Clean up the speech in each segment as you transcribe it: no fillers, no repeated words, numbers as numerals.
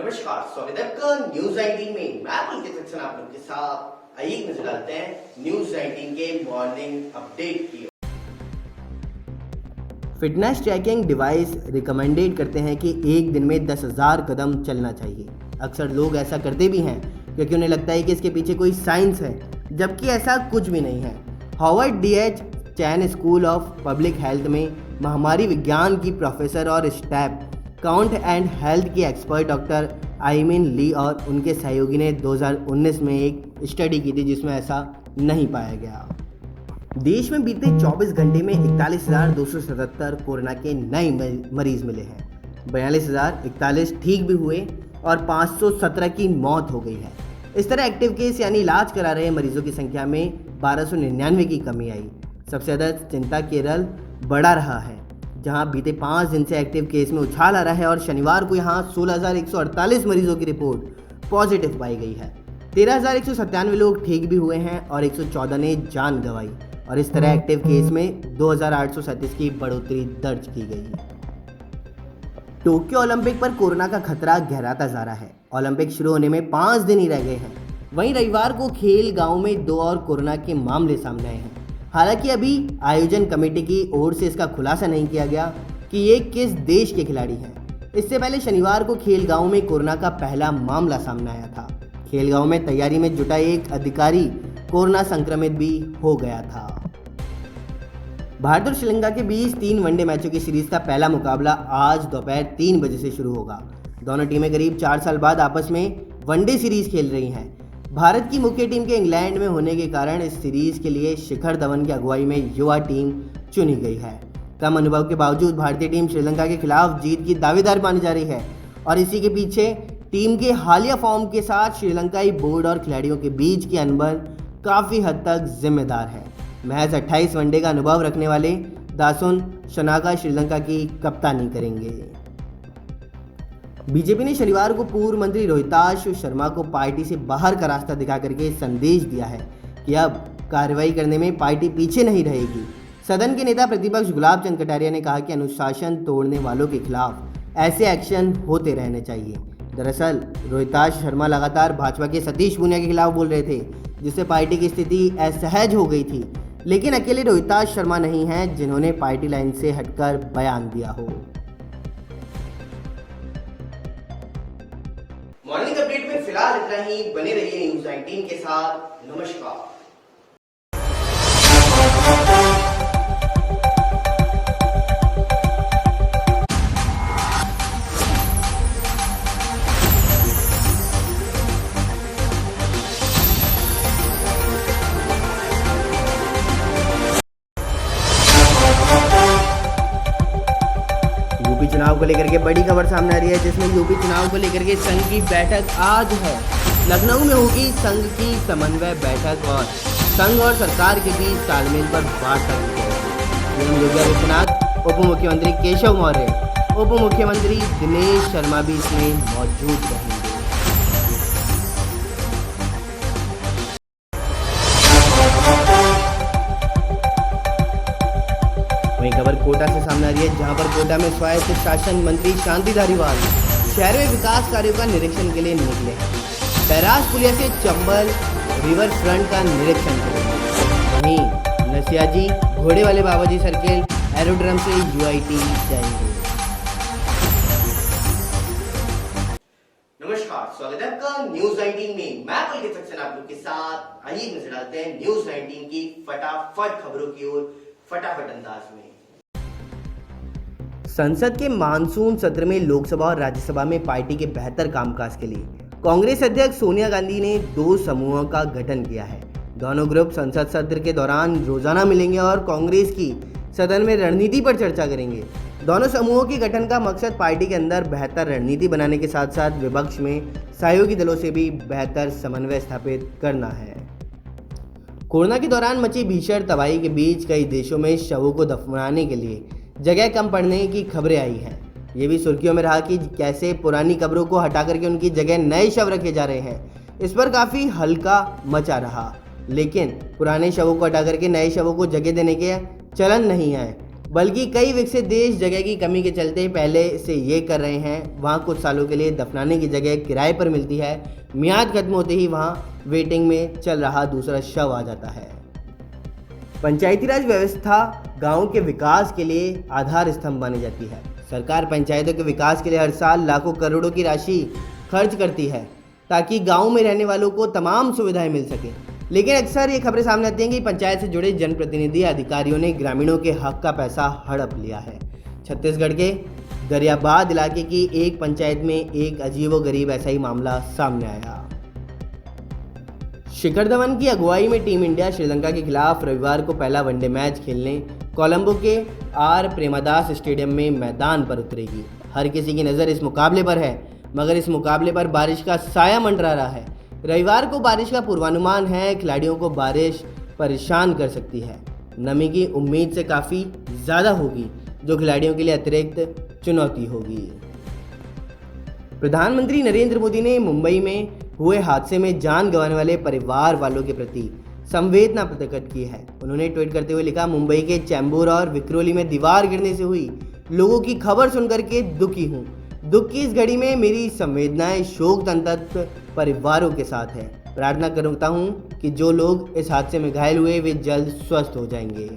नमस्कार, स्वागत है आपका न्यूज 19 में। मैं पुलकित सक्सेना आप लोग के साथ। आइए नजर डालते हैं न्यूज 19 के मॉर्निंग अपडेट की। फिटनेस ट्रैकिंग डिवाइस रिकमेंडेड करते हैं कि एक दिन में 10,000 कदम चलना चाहिए। अक्सर लोग ऐसा करते भी हैं क्योंकि उन्हें लगता है कि इसके पीछे कोई साइंस है, जबकि ऐसा कुछ भी नहीं है। Harvard TH Chan school of public health में महामारी विज्ञान की प्रोफेसर और स्टेप काउंट एंड हेल्थ की एक्सपर्ट डॉक्टर आइमिन ली और उनके सहयोगी ने 2019 में एक स्टडी की थी जिसमें ऐसा नहीं पाया गया। देश में बीते 24 घंटे में 41,277 कोरोना के नए मरीज मिले हैं। 42,041 ठीक भी हुए और 517 की मौत हो गई है। इस तरह एक्टिव केस यानी इलाज करा रहे मरीजों की संख्या में 1299 की कमी आई। सबसे ज़्यादा चिंता केरल बढ़ा रहा है, जहां बीते 5 दिन से एक्टिव केस में उछाल आ रहा है और शनिवार को यहां 16,148 मरीजों की रिपोर्ट पॉजिटिव पाई गई है। 13,197 लोग ठीक भी हुए हैं और 114 ने जान गंवाई और इस तरह एक्टिव केस में 2,837 की बढ़ोतरी दर्ज की गई। टोक्यो ओलंपिक पर कोरोना का खतरा गहराता जा रहा है। ओलंपिक शुरू होने में 5 दिन ही रह गए हैं। वहीं रविवार को खेल गांव में 2 और कोरोना के मामले सामने आए हैं। हालांकि अभी आयोजन कमेटी की ओर से इसका खुलासा नहीं किया गया कि ये किस देश के खिलाड़ी हैं। इससे पहले शनिवार को खेलगांव में कोरोना का पहला मामला सामने आया था। खेलगांव में तैयारी में जुटा एक अधिकारी कोरोना संक्रमित भी हो गया था। भारत और श्रीलंका के बीच 3 वनडे मैचों की सीरीज का पहला मुकाबला आज दोपहर 3 बजे से शुरू होगा। दोनों टीमें करीब 4 साल बाद आपस में वनडे सीरीज खेल रही हैं। भारत की मुख्य टीम के इंग्लैंड में होने के कारण इस सीरीज के लिए शिखर धवन की अगुवाई में युवा टीम चुनी गई है। कम अनुभव के बावजूद भारतीय टीम श्रीलंका के खिलाफ जीत की दावेदार मानी जा रही है और इसी के पीछे टीम के हालिया फॉर्म के साथ श्रीलंकाई बोर्ड और खिलाड़ियों के बीच की अनबन काफ़ी हद तक जिम्मेदार है। महज 28 वनडे का अनुभव रखने वाले दासुन शनाका श्रीलंका की कप्तानी करेंगे। बीजेपी ने शनिवार को पूर्व मंत्री रोहिताश शर्मा को पार्टी से बाहर का रास्ता दिखा करके संदेश दिया है कि अब कार्रवाई करने में पार्टी पीछे नहीं रहेगी। सदन के नेता प्रतिपक्ष गुलाब चंद कटारिया ने कहा कि अनुशासन तोड़ने वालों के खिलाफ ऐसे एक्शन होते रहने चाहिए। दरअसल रोहिताश शर्मा लगातार भाजपा के सतीश पूनिया के खिलाफ बोल रहे थे, जिससे पार्टी की स्थिति असहज हो गई थी। लेकिन अकेले रोहिताश शर्मा नहीं हैं जिन्होंने पार्टी लाइन से हटकर बयान दिया हो। मॉर्निंग अपडेट में फिलहाल इतना ही। बने रहिए न्यूज 19 के साथ। नमस्कार। यूपी चुनाव को लेकर के बड़ी खबर सामने आ रही है, जिसमें यूपी चुनाव को लेकर के संघ की बैठक आज है। लखनऊ में होगी संघ की समन्वय बैठक और संघ और सरकार के बीच तालमेल पर वार्ता की जाएगी। सीएम योगी आदित्यनाथ, उप मुख्यमंत्री केशव मौर्य, उप मुख्यमंत्री दिनेश शर्मा भी इसमें मौजूद रहेंगे। वहीं खबर कोटा से सामने आ रही है, जहां पर कोटा में स्वायत्त शासन मंत्री शांति धारीवाल शहर में विकास कार्यों का निरीक्षण के लिए निकले हैं। बैराज पुलिया से चंबल रिवर फ्रंट का निरीक्षण करेंगे। वहीं नसियाजी घोड़े वाले बाबाजी सर्किल एरोड्रम से यूआईटी जाएंगे। नमस्कार, स्वागत है आपका न्यूज 19 में। मैं पुलकित सक्सेना आप लोग के साथ। आइए नजर डालते हैं न्यूज 19 की फटाफट खबरों की ओर फटाफट अंदाज में। संसद के मानसून सत्र में लोकसभा और राज्यसभा में पार्टी के बेहतर कामकाज के लिए कांग्रेस अध्यक्ष सोनिया गांधी ने 2 समूहों का गठन किया है। दोनों ग्रुप संसद सत्र के दौरान रोजाना मिलेंगे और कांग्रेस की सदन में रणनीति पर चर्चा करेंगे। दोनों समूहों के गठन का मकसद पार्टी के अंदर बेहतर रणनीति बनाने के साथ साथ विपक्ष में सहयोगी दलों से भी बेहतर समन्वय स्थापित करना है। कोरोना के दौरान मची भीषण तबाही के बीच कई देशों में शवों को दफनाने के लिए जगह कम पड़ने की खबरें आई हैं। ये भी सुर्खियों में रहा कि कैसे पुरानी कब्रों को हटा करके उनकी जगह नए शव रखे जा रहे हैं। इस पर काफ़ी हल्का मचा रहा, लेकिन पुराने शवों को हटा करके नए शवों को जगह देने के चलन नहीं है। बल्कि कई विकसित देश जगह की कमी के चलते पहले से ये कर रहे हैं। वहाँ कुछ सालों के लिए दफनाने की जगह किराए पर मिलती है, मियाद खत्म होते ही वहाँ वेटिंग में चल रहा दूसरा शव आ जाता है। पंचायती राज व्यवस्था गाँव के विकास के लिए आधार स्तंभ मानी जाती है। सरकार पंचायतों के विकास के लिए हर साल लाखों करोड़ों की राशि खर्च करती है ताकि गाँव में रहने वालों को तमाम सुविधाएं मिल सकें। लेकिन अक्सर ये खबरें सामने आती हैं कि पंचायत से जुड़े जनप्रतिनिधि अधिकारियों ने ग्रामीणों के हक का पैसा हड़प लिया है। छत्तीसगढ़ के गरियाबाद इलाके की एक पंचायत में एक अजीबोगरीब ऐसा ही मामला सामने आया। शिखर धवन की अगुवाई में टीम इंडिया श्रीलंका के खिलाफ रविवार को पहला वनडे मैच खेलने कोलंबो के आर प्रेमदास स्टेडियम में मैदान पर उतरेगी। हर किसी की नज़र इस मुकाबले पर है, मगर इस मुकाबले पर बारिश का साया मंडरा रहा है। रविवार को बारिश का पूर्वानुमान है। खिलाड़ियों को बारिश परेशान कर सकती है। नमी की उम्मीद से काफ़ी ज़्यादा होगी, जो खिलाड़ियों के लिए अतिरिक्त चुनौती होगी। प्रधानमंत्री नरेंद्र मोदी ने मुंबई में हुए हादसे में जान गंवाने वाले परिवार वालों के प्रति संवेदना प्रकट की है। उन्होंने ट्वीट करते हुए लिखा, मुंबई के चैम्बूर और विक्रोली में दीवार गिरने से हुई लोगों की खबर सुनकर के दुखी हूँ। दुख की इस घड़ी में मेरी संवेदनाएं शोक संतप्त परिवारों के साथ है। प्रार्थना करता हूँ कि जो लोग इस हादसे में घायल हुए वे जल्द स्वस्थ हो जाएंगे।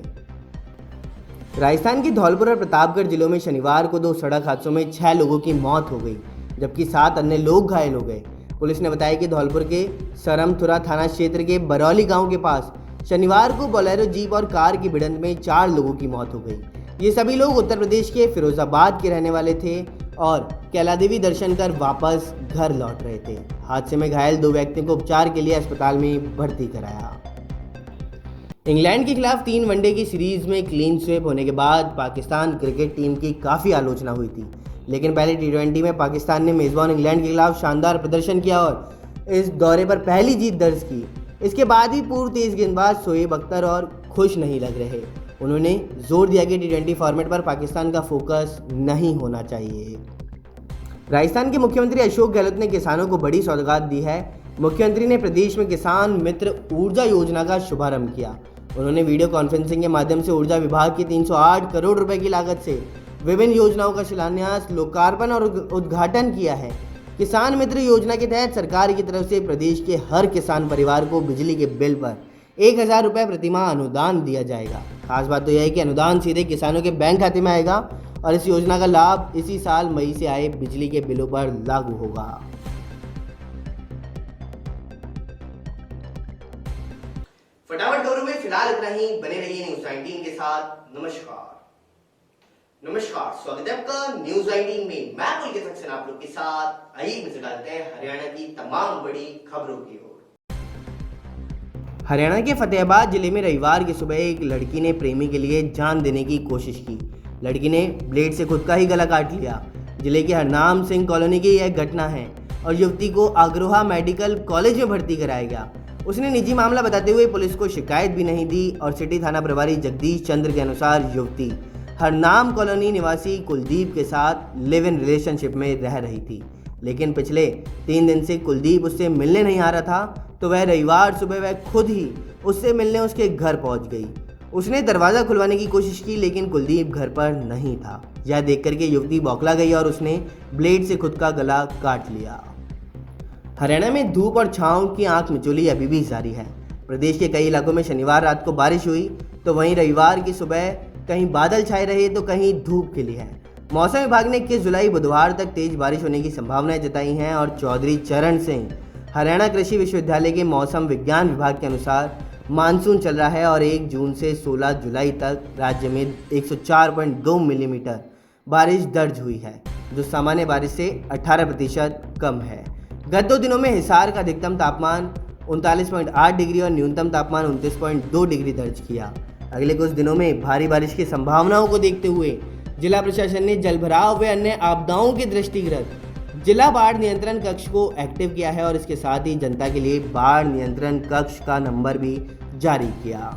राजस्थान के धौलपुर और प्रतापगढ़ जिलों में शनिवार को 2 सड़क हादसों में 6 लोगों की मौत हो गई, जबकि 7 अन्य लोग घायल हो गए। पुलिस ने बताया कि धौलपुर के सरमथुरा थाना क्षेत्र के बरौली गांव के पास शनिवार को बोलेरो जीप और कार की भिड़ंत में 4 लोगों की मौत हो गई। ये सभी लोग उत्तर प्रदेश के फिरोजाबाद के रहने वाले थे और कैला देवी दर्शन कर वापस घर लौट रहे थे। हादसे में घायल 2 व्यक्तियों को उपचार के लिए अस्पताल में भर्ती कराया। इंग्लैंड के खिलाफ 3 वनडे की सीरीज में क्लीन स्वीप होने के बाद पाकिस्तान क्रिकेट टीम की काफ़ी आलोचना हुई थी, लेकिन पहले T20 में पाकिस्तान ने मेज़बान इंग्लैंड के खिलाफ शानदार प्रदर्शन किया और इस दौरे पर पहली जीत दर्ज की। इसके बाद भी पूर्व तेज गेंदबाज शोएब अख्तर और खुश नहीं लग रहे। उन्होंने जोर दिया कि T20 फॉर्मेट पर पाकिस्तान का फोकस नहीं होना चाहिए। राजस्थान के मुख्यमंत्री अशोक गहलोत ने किसानों को बड़ी सौगात दी है। मुख्यमंत्री ने प्रदेश में किसान मित्र ऊर्जा योजना का शुभारंभ किया। उन्होंने वीडियो कॉन्फ्रेंसिंग के माध्यम से ऊर्जा विभाग की 308 करोड़ रुपए की लागत से विभिन्न योजनाओं का शिलान्यास, लोकार्पण और उद्घाटन किया है। किसान मित्र योजना के तहत सरकार की तरफ से प्रदेश के हर किसान परिवार को बिजली के बिल पर 1000 रुपये प्रतिमाह अनुदान दिया जाएगा। खास बात तो यह है कि अनुदान सीधे किसानों के बैंक खाते में आएगा और इस योजना का लाभ इसी साल मई से आए बिजली के बिलों पर लागू होगा। फटाफट खबरों में फिलहाल इतना ही। बने रहिए न्यूज 19 के साथ। नमस्कार, स्वागत है आपका न्यूज 19 में। मैं पुलकित सक्सेना आप लोग के साथ। आइए नजर डालते हैं हरियाणा की तमाम बड़ी खबरों की ओर। हरियाणा के फतेहाबाद जिले में रविवार की सुबह एक लड़की ने प्रेमी के लिए जान देने की कोशिश की। लड़की ने ब्लेड से खुद का ही गला काट लिया। जिले के हरनाम सिंह कॉलोनी की यह घटना है और युवती को अग्रोहा मेडिकल कॉलेज में भर्ती कराया गया। उसने निजी मामला बताते हुए पुलिस को शिकायत भी नहीं दी और सिटी थाना प्रभारी जगदीश चंद्र के अनुसार युवती हरनाम कॉलोनी निवासी कुलदीप के साथ लिव इन रिलेशनशिप में रह रही थी, लेकिन पिछले 3 दिन से कुलदीप उससे मिलने नहीं आ रहा था। तो वह रविवार सुबह वह खुद ही उससे मिलने उसके घर पहुंच गई। उसने दरवाज़ा खुलवाने की कोशिश की, लेकिन कुलदीप घर पर नहीं था। यह देख करके युवती बौखला गई और उसने ब्लेड से खुद का गला काट लिया। हरियाणा में धूप और छांव की आंख मिचौली अभी भी जारी है। प्रदेश के कई इलाकों में शनिवार रात को बारिश हुई, तो वहीं रविवार की सुबह कहीं बादल छाए रहे तो कहीं धूप खिली है। मौसम विभाग ने 21 जुलाई बुधवार तक तेज बारिश होने की संभावनाएं जताई हैं और चौधरी चरण सिंह हरियाणा कृषि विश्वविद्यालय के मौसम विज्ञान विभाग के अनुसार मानसून चल रहा है और 1 जून से 16 जुलाई तक राज्य में 104.2 मिलीमीटर बारिश दर्ज हुई है, जो सामान्य बारिश से 18% कम है। गत 2 दिनों में हिसार का अधिकतम तापमान 39.8 डिग्री और न्यूनतम तापमान 29.2 डिग्री दर्ज किया। अगले कुछ दिनों में भारी बारिश की संभावनाओं को देखते हुए जिला प्रशासन ने जलभराव व अन्य आपदाओं के दृष्टिगत जिला बाढ़ नियंत्रण कक्ष को एक्टिव किया है और इसके साथ ही जनता के लिए बाढ़ नियंत्रण कक्ष का नंबर भी जारी किया।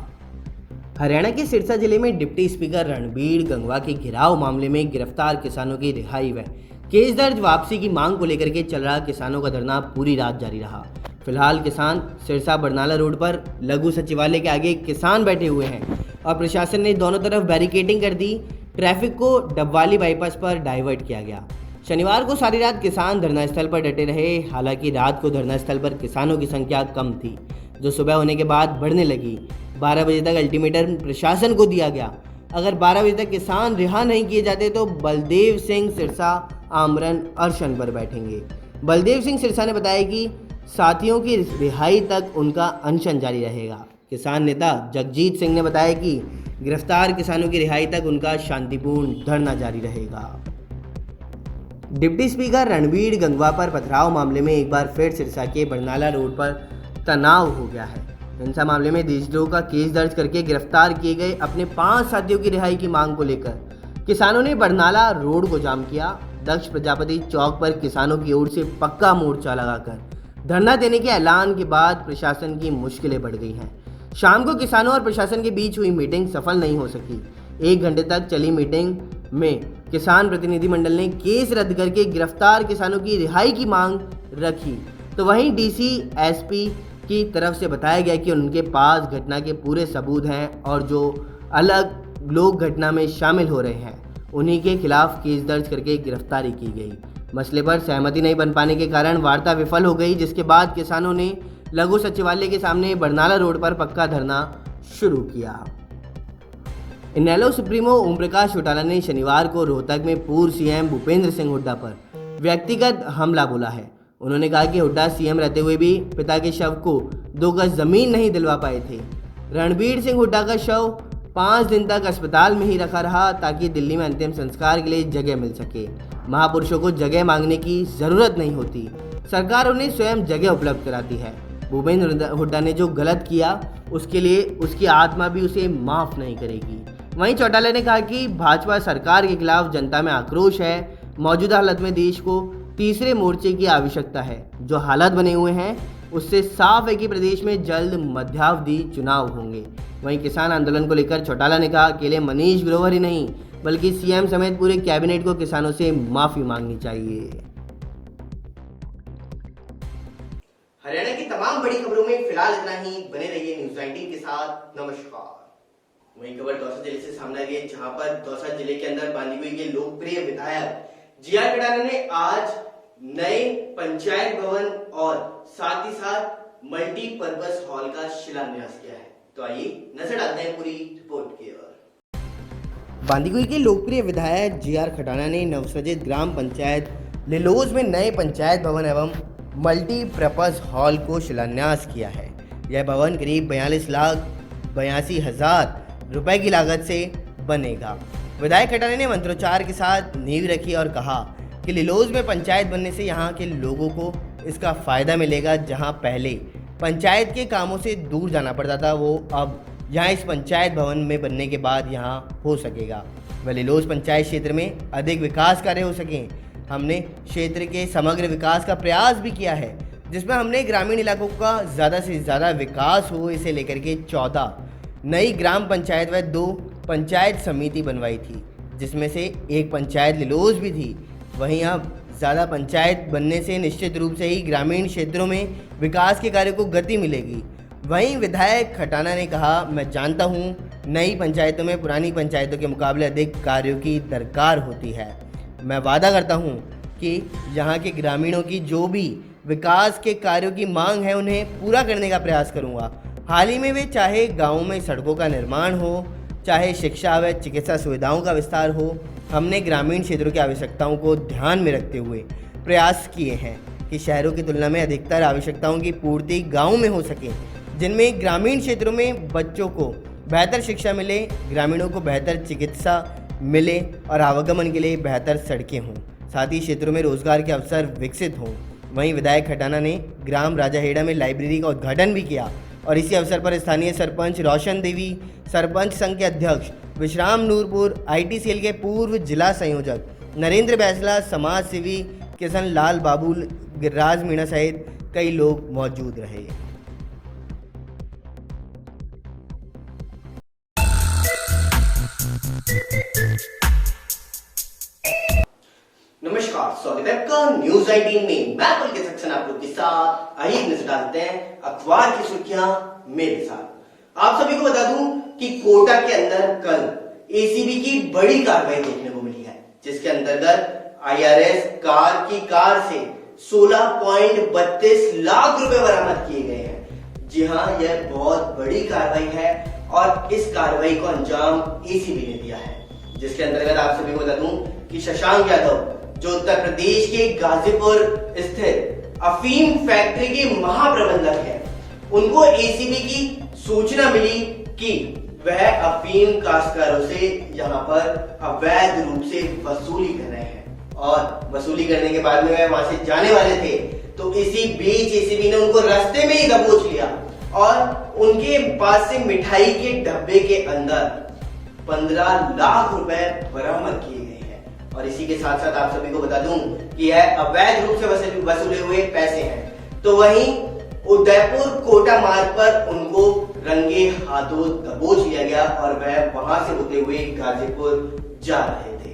हरियाणा के सिरसा जिले में डिप्टी स्पीकर रणबीर गंगवा के घिराव मामले में गिरफ्तार किसानों की रिहाई व केस दर्ज वापसी की मांग को लेकर के चल रहा किसानों का धरना पूरी रात जारी रहा। फिलहाल किसान सिरसा बरनाला रोड पर लघु सचिवालय के आगे किसान बैठे हुए हैं। और प्रशासन ने दोनों तरफ बैरिकेडिंग कर दी। ट्रैफिक को डबवाली बाईपास पर डाइवर्ट किया गया। शनिवार को सारी रात किसान धरना स्थल पर डटे रहे। हालांकि रात को धरना स्थल पर किसानों की संख्या कम थी, जो सुबह होने के बाद बढ़ने लगी। 12 बजे तक अल्टीमेटम प्रशासन को दिया गया। अगर 12 बजे तक किसान रिहा नहीं किए जाते तो बलदेव सिंह सिरसा आमरण अनशन पर बैठेंगे। बलदेव सिंह सिरसा ने बताया कि साथियों की रिहाई तक उनका अनशन जारी रहेगा। किसान नेता जगजीत सिंह ने बताया कि गिरफ्तार किसानों की रिहाई तक उनका शांतिपूर्ण धरना जारी रहेगा। डिप्टी स्पीकर रणबीर गंगवा पर पथराव मामले में एक बार फिर सिरसा के बरनाला रोड पर तनाव हो गया है। हिंसा मामले में देशद्रोह का केस दर्ज करके गिरफ्तार किए गए अपने 5 साथियों की रिहाई की मांग को लेकर किसानों ने बरनाला रोड को जाम किया। दक्ष प्रजापति चौक पर किसानों की ओर से पक्का मोर्चा लगाकर धरना देने के ऐलान के बाद प्रशासन की मुश्किलें बढ़ गई हैं। शाम को किसानों और प्रशासन के बीच हुई मीटिंग सफल नहीं हो सकी। 1 घंटे तक चली मीटिंग में किसान प्रतिनिधिमंडल ने केस रद्द करके गिरफ्तार किसानों की रिहाई की मांग रखी, तो वहीं डीसी एसपी की तरफ से बताया गया कि उनके पास घटना के पूरे सबूत हैं और जो अलग लोग घटना में शामिल हो रहे हैं उन्हीं के खिलाफ केस दर्ज करके गिरफ्तारी की गई। मसले पर सहमति नहीं बन पाने के कारण वार्ता विफल हो गई, जिसके बाद किसानों ने लघु सचिवालय के सामने बरनाला रोड पर पक्का धरना शुरू किया। इनेलो सुप्रीमो ओम प्रकाश चौटाला ने शनिवार को रोहतक में पूर्व सीएम भूपेंद्र सिंह हुड्डा पर व्यक्तिगत हमला बोला है। उन्होंने कहा कि हुड्डा सीएम रहते हुए भी पिता के शव को 2 गज जमीन नहीं दिलवा पाए थे। रणबीर सिंह हुड्डा का शव 5 दिन तक अस्पताल में ही रखा रहा ताकि दिल्ली में अंतिम संस्कार के लिए जगह मिल सके। महापुरुषों को जगह मांगने की जरूरत नहीं होती, सरकार उन्हें स्वयं जगह उपलब्ध कराती है। भूपेंद्र हुड्डा ने जो गलत किया उसके लिए उसकी आत्मा भी उसे माफ नहीं करेगी। वहीं चौटाला ने कहा कि भाजपा सरकार के खिलाफ जनता में आक्रोश है। मौजूदा हालत में देश को तीसरे मोर्चे की आवश्यकता है। जो हालात बने हुए हैं उससे साफ है कि प्रदेश में जल्द मध्यावधि चुनाव होंगे। वहीं किसान आंदोलन को लेकर चौटाला ने कहा अकेले मनीष ग्रोवर ही नहीं बल्कि सीएम समेत पूरे कैबिनेट को किसानों से माफी मांगनी चाहिए। हरियाणा की तमाम बड़ी खबरों में फिलहाल इतना ही। बने रहिए न्यूज़ 19 के साथ। नमस्कार। वही खबर दौसा जिले से सामने आ रही है, जहां पर दौसा जिले के अंदर बांदीकुई के लोकप्रिय विधायक जीआर खटाना ने आज नए पंचायत भवन और साथ ही साथ मल्टीपर्पज हॉल का शिलान्यास किया है। तो आइए नजर डालते हैं पूरी रिपोर्ट की ओर। बांदीकुई के लोकप्रिय विधायक जीआर खटाना ने नवसृजित ग्राम पंचायत लिलोज में नए पंचायत भवन एवं मल्टीपर्पज हॉल को शिलान्यास किया है। यह भवन करीब 42,82,000 रुपए की लागत से बनेगा। विधायक खटाना ने मंत्रोच्चार के साथ नींव रखी और कहा कि लिलोज में पंचायत बनने से यहाँ के लोगों को इसका फ़ायदा मिलेगा। जहाँ पहले पंचायत के कामों से दूर जाना पड़ता था, वो अब यहाँ इस पंचायत भवन में बनने के बाद यहाँ हो सकेगा। वह लिलोज पंचायत क्षेत्र में अधिक विकास कार्य हो सकें। हमने क्षेत्र के समग्र विकास का प्रयास भी किया है, जिसमें हमने ग्रामीण इलाकों का ज़्यादा से ज़्यादा विकास हो, इसे लेकर के 14 नई ग्राम पंचायत व 2 पंचायत समिति बनवाई थी, जिसमें से एक पंचायत लिलोज भी थी। वहीं अब ज़्यादा पंचायत बनने से निश्चित रूप से ही ग्रामीण क्षेत्रों में विकास के कार्य को गति मिलेगी। वहीं विधायक खटाना ने कहा, मैं जानता हूं नई पंचायतों में पुरानी पंचायतों के मुकाबले अधिक कार्यों की दरकार होती है। मैं वादा करता हूं कि यहाँ के ग्रामीणों की जो भी विकास के कार्यों की मांग है उन्हें पूरा करने का प्रयास करूँगा। हाल ही में वे चाहे गाँव में सड़कों का निर्माण हो, चाहे शिक्षा व चिकित्सा सुविधाओं का विस्तार हो, हमने ग्रामीण क्षेत्रों की आवश्यकताओं को ध्यान में रखते हुए प्रयास किए हैं कि शहरों की तुलना में अधिकतर आवश्यकताओं की पूर्ति गाँव में हो सके, जिनमें ग्रामीण क्षेत्रों में बच्चों को बेहतर शिक्षा मिले, ग्रामीणों को बेहतर चिकित्सा मिले और आवागमन के लिए बेहतर सड़कें हों, साथ ही क्षेत्रों में रोजगार के अवसर विकसित हों। वहीं विधायक खटाना ने ग्राम राजाहेड़ा में लाइब्रेरी का उद्घाटन भी किया और इसी अवसर पर स्थानीय सरपंच रोशन देवी, सरपंच संघ के अध्यक्ष विश्राम नूरपुर, आईटी सेल के पूर्व जिला संयोजक नरेंद्र बैसला, समाज सेवी किशन लाल बाबू, गिरिराज मीणा सहित कई लोग मौजूद रहे। नमस्कार, स्वागत है आपका न्यूज़ 18 में। मैं पुलकित सक्सेना आप लोग के साथ। आइए नजर डालते हैं अखबार की सुर्खियां मेरे साथ। आप सभी को बता दूं कि कोटा के अंदर कल एसीबी की बड़ी कार्रवाई देखने को मिली है, जिसके अंतर्गत आईआरएस कार से 16.32 लाख रुपए बरामद किए गए हैं। जी हां, यह बहुत बड़ी कार्रवाई है और इस कार्रवाई को अंजाम एसीबी ने दिया है, जिसके अंतर्गत आप सभी को बता दूं कि शशांक यादव, जो उत्तर प्रदेश के गाजीपुर स्थित अफीम फैक्ट्री के महाप्रबंधक हैं, उनको एसीबी की सूचना मिली कि वह अफीम काश्तकारों से यहां पर अवैध रूप से वसूली कर रहे हैं और वसूली करने के बाद में वह वहां से जाने वाले थे, तो इसी बीच एसीबी ने उनको रास्ते में ही दबोच लिया और उनके पास से मिठाई के डब्बे के अंदर 15 लाख रुपए बरामद किए गए हैं। और इसी के साथ साथ आप सभी को बता दूं कि यह अवैध रूप से वसूले हुए पैसे हैं। तो वहीं उदयपुर कोटा मार्ग पर उनको रंगे हाथों दबोच लिया गया और वह वहां से होते हुए गाजीपुर जा रहे थे।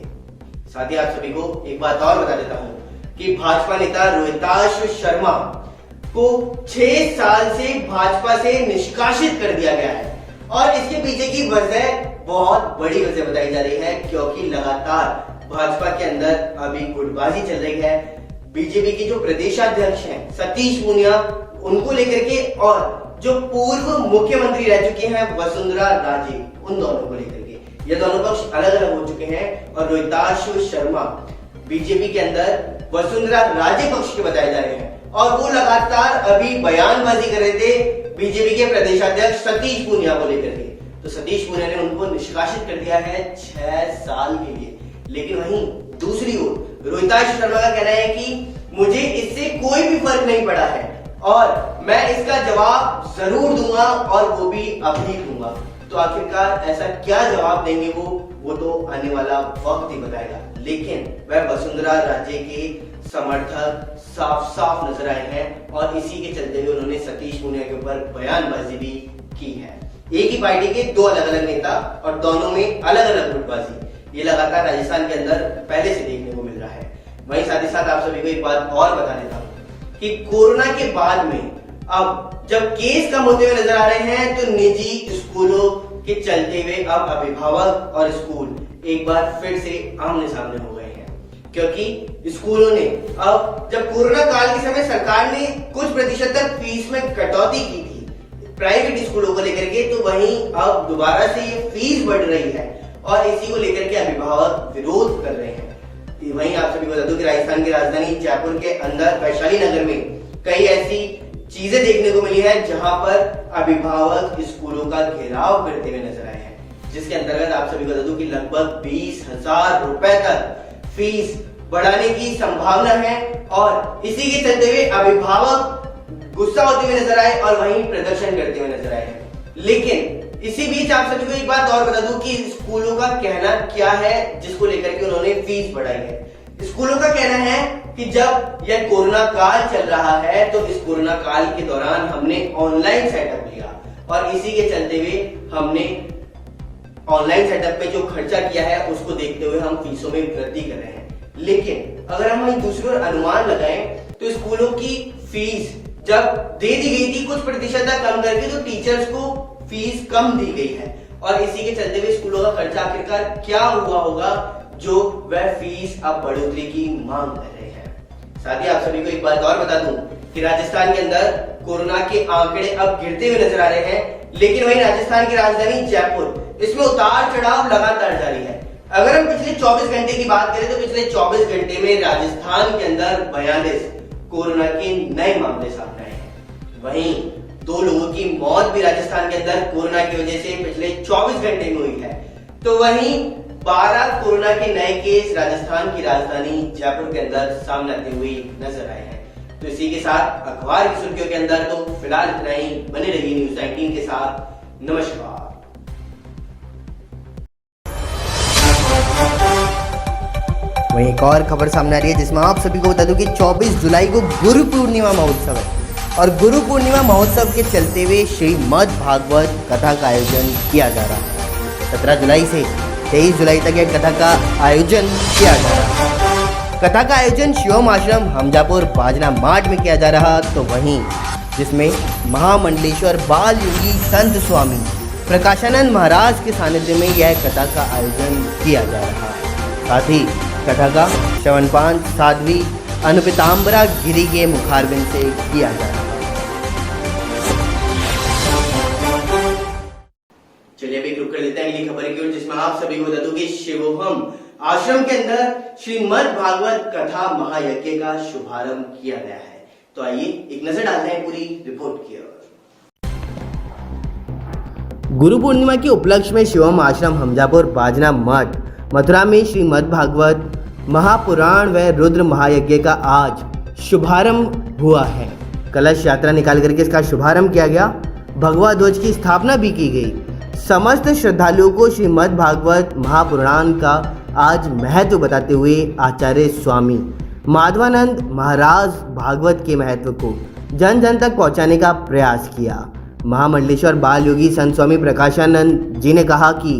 साथ ही आप सभी को एक बात और बता देता हूं कि भाजपा नेता रोहिताश शर्मा को 6 साल से भाजपा से निष्कासित कर दिया गया है और इसके पीछे की वजह बहुत बड़ी वजह बताई जा रही है, क्योंकि लगातार भाजपा के अंदर अभी गुटबाजी चल रही है। बीजेपी के जो प्रदेशाध्यक्ष हैं सतीश पूनिया, उनको लेकर के, और जो पूर्व मुख्यमंत्री रह चुके हैं वसुंधरा राजे, उन दोनों को लेकर के ये दोनों पक्ष अलग अलग हो चुके हैं और रोहिताश शर्मा बीजेपी के अंदर वसुंधरा राजे पक्ष के बताए जा रहे हैं और वो लगातार अभी बयानबाजी कर रहे थे बीजेपी के प्रदेशाध्यक्ष सतीश पूनिया को लेकर के। तो सतीश पूनिया ने उनको निष्कासित कर दिया है 6 साल के लिए। लेकिन वहीं दूसरी ओर रोहिताश शर्मा का कहना है कि मुझे इससे कोई भी फर्क नहीं पड़ा है और मैं इसका जवाब जरूर दूंगा और वो भी अभी दूंगा। तो आखिरकार ऐसा क्या जवाब देंगे वो तो आने वाला वक्त ही बताएगा। लेकिन वह वसुंधरा राजे के समर्थक साफ साफ नजर आए हैं और इसी के चलते हुए उन्होंने सतीश पूनिया के ऊपर बयानबाजी भी की है। एक ही पार्टी के दो अलग अलग नेता और दोनों में अलग अलग गुटबाजी, ये लगातार राजस्थान के अंदर पहले से देखने को मिल रहा है। वहीं साथ ही साथ आप सभी को एक बात और बता देता हूं कि कोरोना के बाद में अब जब केस कम होते हुए नजर आ रहे हैं तो निजी स्कूलों के चलते हुए अब अभिभावक और स्कूल एक बार फिर से आमने सामने हो गए हैं, क्योंकि स्कूलों ने अब जब कोरोना काल के समय सरकार ने कुछ प्रतिशत तक फीस में कटौती की थी प्राइवेट स्कूलों को लेकर के, तो वहीं अब दोबारा से ये फीस बढ़ रही है और इसी को लेकर के अभिभावक विरोध कर रहे हैं। वहीं आप सभी को बता दूं कि राजस्थान की राजधानी जयपुर के अंदर वैशाली नगर में कई ऐसी चीजें देखने को मिली है जहां पर अभिभावक स्कूलों का घेराव करते हुए नजर आए हैं, जिसके अंतर्गत आप सभी को बता दूं कि लगभग 20,000 रुपए तक फीस बढ़ाने की संभावना है और इसी के चलते हुए अभिभावक गुस्सा होते हुए नजर आए और वहीं प्रदर्शन करते हुए नजर आए हैं। लेकिन इसी बीच आप सभी को एक बात और बता दूं कि स्कूलों का कहना क्या है जिसको लेकर के उन्होंने फीस बढ़ाई है। स्कूलों का कहना है कि जब यह कोरोना काल चल रहा है तो इस कोरोना काल के दौरान हमने ऑनलाइन सेटअप लिया और इसी के चलते हुए हमने ऑनलाइन सेटअप पे जो खर्चा किया है उसको देखते हुए हम फीसों में वृद्धि कर रहे हैं। लेकिन अगर हम वहीं दूसरी ओर अनुमान लगाएं तो स्कूलों की फीस जब दे दी गई थी कुछ प्रतिशत तक कम करके, तो टीचर्स को फीस कम दी गई है और इसी के चलते हुए स्कूलों का खर्चा आखिरकार क्या हुआ होगा जो वह फीस अब बढ़ोतरी की मांग कर रहे हैं। साथ ही आप सभी को एक बात और बता दूं कि राजस्थान के अंदर कोरोना के आंकड़े अब गिरते हुए नजर आ रहे हैं, लेकिन वहीं राजस्थान की राजधानी जयपुर, इसमें उतार चढ़ाव लगातार जारी है। अगर हम पिछले 24 घंटे की बात करें तो पिछले 24 घंटे में राजस्थान के अंदर 42 कोरोना के नए मामले सामने आए हैं। वहीं 2 लोगों की मौत भी राजस्थान के अंदर कोरोना की वजह से पिछले 24 घंटे में हुई है। तो वहीं 12 कोरोना के नए केस राजस्थान की राजधानी जयपुर के अंदर सामने आते हुए नजर आए हैं। तो इसी के साथ अखबार की सुर्खियों के अंदर तो फिलहाल इतना ही। बने रहिए न्यूज़ 19 के साथ। नमस्कार। वहीं एक और खबर सामने आ रही है जिसमें आप सभी को बता दूं कि 24 जुलाई को गुरु पूर्णिमा महोत्सव है और गुरु पूर्णिमा महोत्सव के चलते हुए श्रीमद् भागवत कथा का आयोजन किया जा रहा है। 17 जुलाई से 23 जुलाई तक यह कथा का आयोजन किया जा रहा है। कथा का आयोजन शिवम आश्रम हमजापुर बाजना मार्ट में किया जा रहा, तो वहीं जिसमें महामंडलेश्वर बाल योगी संत स्वामी प्रकाशानंद महाराज के सानिध्य में यह कथा का आयोजन किया जा रहा है। साथ ही कथा का श्रवणपान साध्वी अनुपिताम्बरा गिरी के मुखारबिंद से किया जा रहा है। चलिए अब एक रुक कर लेते हैं अगली खबर की ओर, जिसमें आप सभी को बता दूं कि शिवोहम आश्रम के अंदर श्रीमद् भागवत कथा महायज्ञ का शुभारंभ किया गया है। तो आइए एक नजर डालते हैं पूरी रिपोर्ट की ओर। गुरु पूर्णिमा के उपलक्ष्य में शिवम आश्रम हमजापुर बाजना मठ मथुरा में श्रीमद् भागवत महापुराण व रुद्र महायज्ञ का आज शुभारंभ हुआ है। कलश यात्रा निकाल करके इसका शुभारंभ किया गया। भगवा ध्वज की स्थापना भी की गई। समस्त श्रद्धालुओं को श्रीमद् भागवत महापुराण का आज महत्व बताते हुए आचार्य स्वामी माधवानंद महाराज भागवत के महत्व को जन जन तक पहुंचाने का प्रयास किया। महामंडलेश्वर बाल योगी संत स्वामी प्रकाशानंद जी ने कहा कि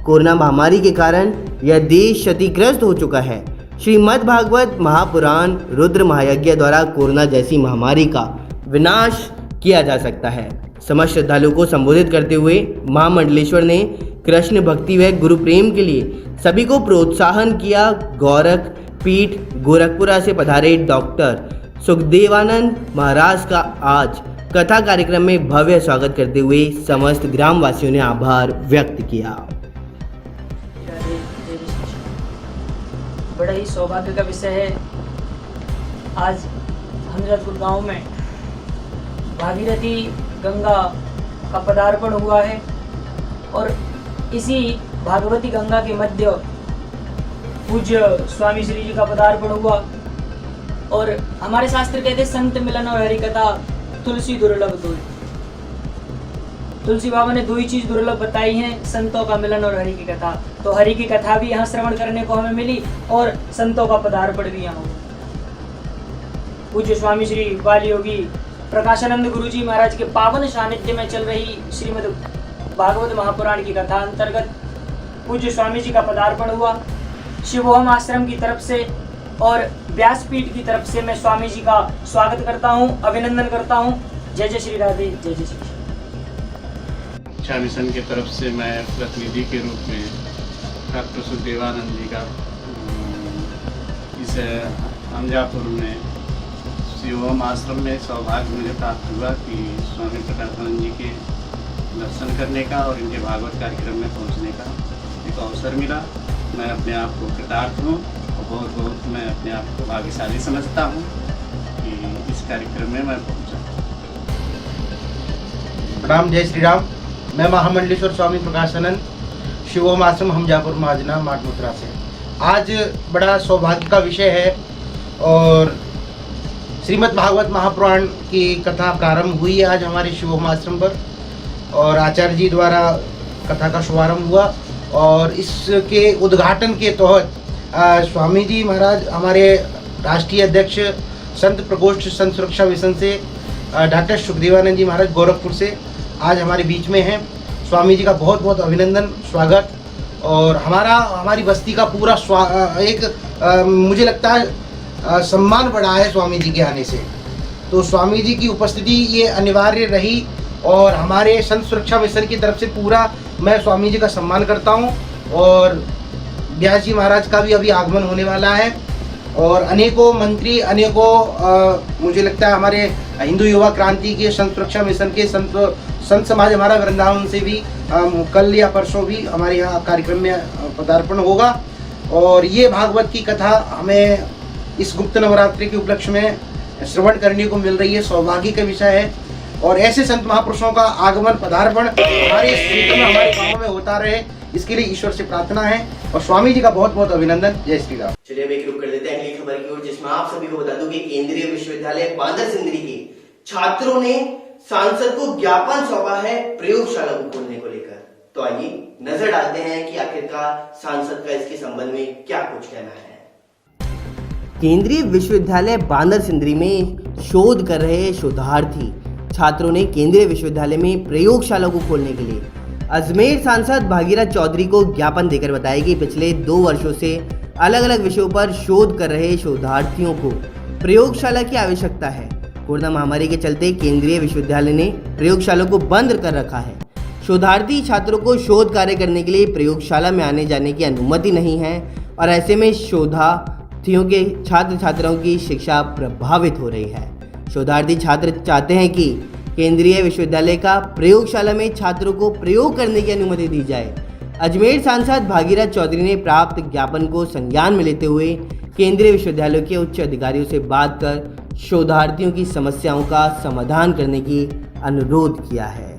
कोरोना महामारी के कारण यह देश क्षतिग्रस्त हो चुका है। श्रीमद् भागवत महापुराण रुद्र महायज्ञ द्वारा कोरोना जैसी महामारी का विनाश किया जा सकता है। समस्त श्रद्धालुओं को संबोधित करते हुए महामंडलेश्वर ने कृष्ण भक्ति व गुरु प्रेम के लिए सभी को प्रोत्साहन किया। गौरख पीठ गोरखपुरा से पधारे डॉक्टर सुखदेवानंद महाराज का आज कथा कार्यक्रम में भव्य स्वागत करते हुए समस्त ग्रामवासियों ने आभार व्यक्त किया। बड़ा ही सौभाग्य का विषय है। आज हमजदपुर गांव में भागीरथी गंगा का पदार्पण हुआ है और इसी भागवती गंगा के मध्य पूज्य स्वामी श्री जी का पदार्पण हुआ। और हमारे शास्त्र कहते संत मिलन और हरि कथा तुलसी दुर्लभ दुई। तुलसी बाबा ने दो ही चीज दुर्लभ बताई हैं, संतों का मिलन और हरि की कथा। तो हरि की कथा भी यहाँ श्रवण करने को हमें मिली और संतों का पदार्पण भी यहाँ हुआ। पूज्य स्वामी श्री बाल योगी प्रकाशानंद गुरु जी महाराज के पावन सानिध्य में चल रही श्रीमद् भागवत महापुराण की कथा अंतर्गत पूज्य स्वामी जी का पदार्पण हुआ। शिवोहम आश्रम की तरफ से और व्यासपीठ की तरफ से मैं स्वामी जी का स्वागत करता हूँ, अभिनंदन करता हूँ। जय जय श्री राधे, जय जय श्री। शिक्षा मिशन की तरफ से मैं प्रतिनिधि के रूप में डॉक्टर सुखदेवानंद जी का इस हमजापुर में शिवोहम आश्रम में सौभाग्य मुझे प्राप्त हुआ कि स्वामी प्रकाशानंद जी के दर्शन करने का और इनके भागवत कार्यक्रम में पहुंचने का एक अवसर मिला। मैं अपने आप को कृतार्थ हूँ और बहुत बहुत मैं अपने आप को भाग्यशाली समझता हूँ कि इस कार्यक्रम में मैं पहुँचा। प्रणाम, जय श्री राम। मैं महामंडलेश्वर स्वामी प्रकाशानंद शिवोहम आश्रम हमजापुर महाजना मठ मथुरा से। आज बड़ा सौभाग्य का विषय है और श्रीमद् भागवत महापुराण की कथा प्रारंभ हुई है आज हमारे शिवोहम आश्रम पर और आचार्य जी द्वारा कथा का शुभारंभ हुआ। और इसके उद्घाटन के तहत स्वामी जी महाराज हमारे राष्ट्रीय अध्यक्ष संत प्रकोष्ठ संत सुरक्षा मिशन से डॉक्टर सुखदेवानंद जी महाराज गोरखपुर से आज हमारे बीच में हैं। स्वामी जी का बहुत बहुत अभिनंदन, स्वागत। और हमारी बस्ती का पूरा मुझे लगता है सम्मान बढ़ा है स्वामी जी के आने से। तो स्वामी जी की उपस्थिति ये अनिवार्य रही और हमारे संत सुरक्षा मिशन की तरफ से पूरा मैं स्वामी जी का सम्मान करता हूँ। और व्यास जी महाराज का भी अभी आगमन होने वाला है और अनेकों मंत्री, अनेकों मुझे लगता है हमारे हिंदू युवा क्रांति के संत सुरक्षा मिशन के संत समाज हमारा वृंदावन से भी कल या परसों भी हमारे यहाँ कार्यक्रम में पदार्पण होगा। और ये भागवत की कथा हमें इस गुप्त नवरात्रि के उपलक्ष्य में श्रवण करने को मिल रही है, सौभाग्य का विषय है। और ऐसे संत महापुरुषों का आगमन पदार्पण हमारे क्षेत्र में, हमारे गाँव में होता रहे, इसके लिए ईश्वर से प्रार्थना है। और स्वामी जी का बहुत बहुत अभिनंदन। जय श्री राम। चलिए अब एक रुक कर देते हैं अगली खबर की ओर, जिसमें आप सभी को बता दूं कि केंद्रीय विश्वविद्यालय बांदर सिंदरी के छात्रों ने सांसद को ज्ञापन सौंपा है प्रयोगशाला को खोलने को लेकर। तो आइए नजर डालते हैं कि आखिरकार सांसद का इसके संबंध में क्या कुछ कहना है। केंद्रीय विश्वविद्यालय बांदर सिंदरी में शोध कर रहे शोधार्थी छात्रों ने केंद्रीय विश्वविद्यालय में प्रयोगशाला को खोलने के लिए अजमेर सांसद भागीरथ चौधरी को ज्ञापन देकर बताया कि पिछले 2 वर्षों से अलग अलग विषयों पर शोध कर रहे शोधार्थियों को प्रयोगशाला की आवश्यकता है। कोरोना महामारी के चलते केंद्रीय विश्वविद्यालय ने प्रयोगशाला को बंद कर रखा है। शोधार्थी छात्रों को शोध कार्य करने के लिए प्रयोगशाला में आने जाने की अनुमति नहीं है और ऐसे में शोधार्थियों के छात्र छात्राओं की शिक्षा प्रभावित हो रही है। शोधार्थी छात्र चाहते हैं कि केंद्रीय विश्वविद्यालय का प्रयोगशाला में छात्रों को प्रयोग करने की अनुमति दी जाए। अजमेर सांसद भागीरथ चौधरी ने प्राप्त ज्ञापन को संज्ञान में लेते हुए केंद्रीय विश्वविद्यालय के उच्च अधिकारियों से बात कर शोधार्थियों की समस्याओं का समाधान करने की अनुरोध किया है।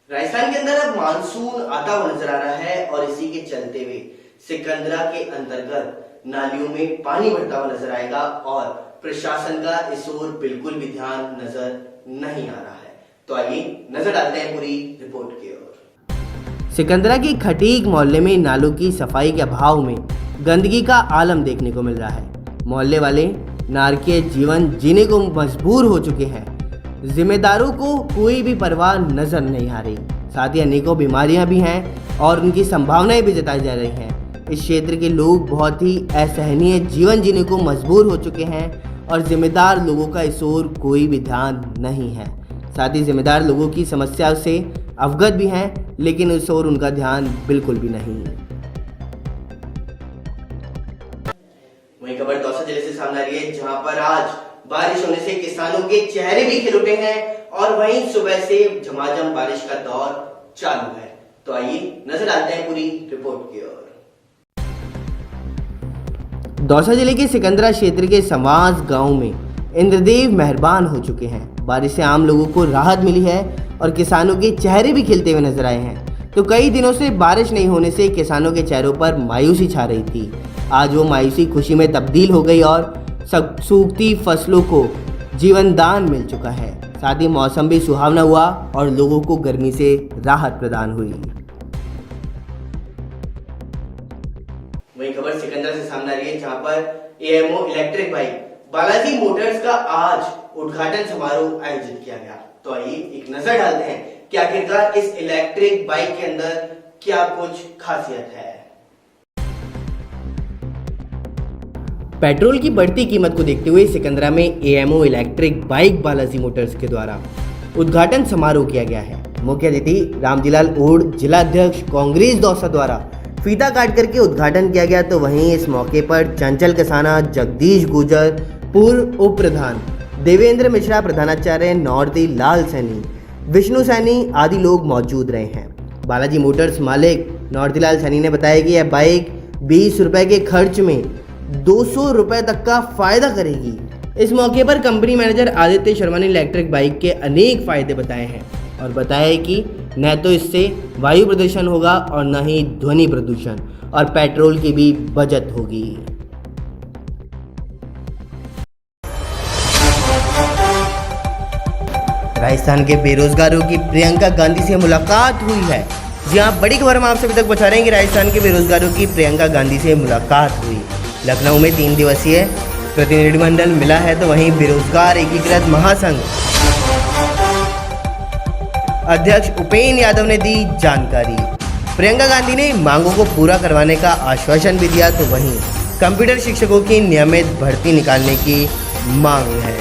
राजस्थान के अंदर अब मानसून आता हुआ नजर आ रहा है और इसी के चलते हुए सिकंदरा के अंतर्गत नालियों में पानी बढ़ता हुआ नजर आएगा और प्रशासन का इस ओर बिल्कुल भी ध्यान नजर नहीं आ रहा है। तो आइए नजर डालते हैं पूरी रिपोर्ट की ओर। सिकंदरा के खटीक मोहल्ले में नालों की सफाई के अभाव में गंदगी का आलम देखने को मिल रहा है। मोहल्ले वाले नारकीय जीवन जीने को मजबूर हो चुके हैं। जिम्मेदारों को कोई भी परवाह नजर नहीं आ रही। साथ ही अनेकों बीमारियां भी हैं और उनकी संभावनाएं भी जताई जा रही हैं। इस क्षेत्र के लोग बहुत ही असहनीय जीवन जीने को मजबूर हो चुके हैं और जिम्मेदार लोगों का इस ओर कोई भी ध्यान नहीं है। साथ ही जिम्मेदार लोगों की समस्याओं से अवगत भी हैं, लेकिन इस ओर उनका ध्यान बिल्कुल भी नहीं। वहीं खबर दौसा जिले से सामने आ रही है, जहां पर आज बारिश होने से किसानों के चेहरे भी खिल उठे हैं और वहीं सुबह से झमाझम बारिश का दौर चालू है। तो आइए नजर डालते हैं पूरी रिपोर्ट की ओर। दौसा जिले के सिकंदरा क्षेत्र के समाज गांव में इंद्रदेव मेहरबान हो चुके हैं। बारिश से आम लोगों को राहत मिली है और किसानों के चेहरे भी खिलते हुए नजर आए हैं। तो कई दिनों से बारिश नहीं होने से किसानों के चेहरों पर मायूसी छा रही थी। आज वो मायूसी खुशी में तब्दील हो गई और सूखती फसलों को जीवन दान मिल चुका है। साथ ही मौसम भी सुहावना हुआ और लोगों को गर्मी से राहत प्रदान हुई। वही खबर सिकंदरा से सामने आ रही है, जहां पर AMO electric bike Balaji Motors का आज उद्घाटन समारोह आयोजित किया गया। तो आइए एक नजर डालते हैं कि आखिरकार इस इलेक्ट्रिक बाइक के अंदर क्या कुछ खासियत है। पेट्रोल की बढ़ती कीमत को देखते हुए सिकंदरा में AMO electric bike Balaji Motors के द्वारा उद्घाटन समारोह किया गया है। मुख्य अतिथि रामजीलाल ओड, जिला अध्यक्ष कांग्रेस दौसा द्वारा फीता काट करके उद्घाटन किया गया। तो वहीं इस मौके पर चंचल कसाना, जगदीश गुजर, पूर्व उप प्रधान देवेंद्र मिश्रा, प्रधानाचार्य नौरती लाल सैनी, विष्णु सैनी आदि लोग मौजूद रहे हैं। बालाजी मोटर्स मालिक नौरती लाल सैनी ने बताया कि यह बाइक 20 रुपए के खर्च में 200 रुपए तक का फायदा करेगी। इस मौके पर कंपनी मैनेजर आदित्य शर्मा ने इलेक्ट्रिक बाइक के अनेक फायदे बताए हैं और बताया कि न तो इससे वायु प्रदूषण होगा और न ही ध्वनि प्रदूषण, और पेट्रोल की भी बचत होगी। राजस्थान के बेरोजगारों की प्रियंका गांधी से मुलाकात हुई है। जी हाँ, बड़ी खबर हम आपसे अभी तक बता रहे हैं कि राजस्थान के बेरोजगारों की प्रियंका गांधी से मुलाकात हुई। लखनऊ में 3 दिवसीय प्रतिनिधिमंडल मिला है। तो वहीं बेरोजगार एकीकृत महासंघ अध्यक्ष उपेंद्र यादव ने दी जानकारी। प्रियंका गांधी ने मांगों को पूरा करवाने का आश्वासन भी दिया। तो वहीं कंप्यूटर शिक्षकों की नियमित भर्ती निकालने की मांग है।